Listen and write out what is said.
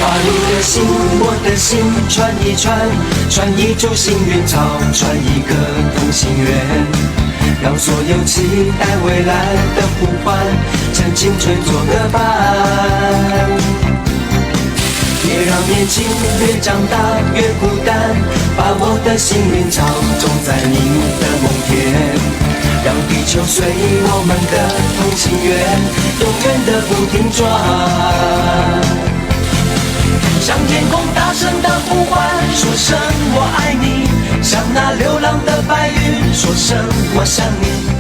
把你的心，我的心串一串，串一株幸运草，串一个同心圆，让所有期待未来的呼唤，趁青春做个伴。别让年轻越长大越孤单，把我的幸运草种在你的梦田，让地球随我们的同心圆，永远的不停转。向天空大声的呼唤，说声我爱你，向那流浪的白云说声我想你。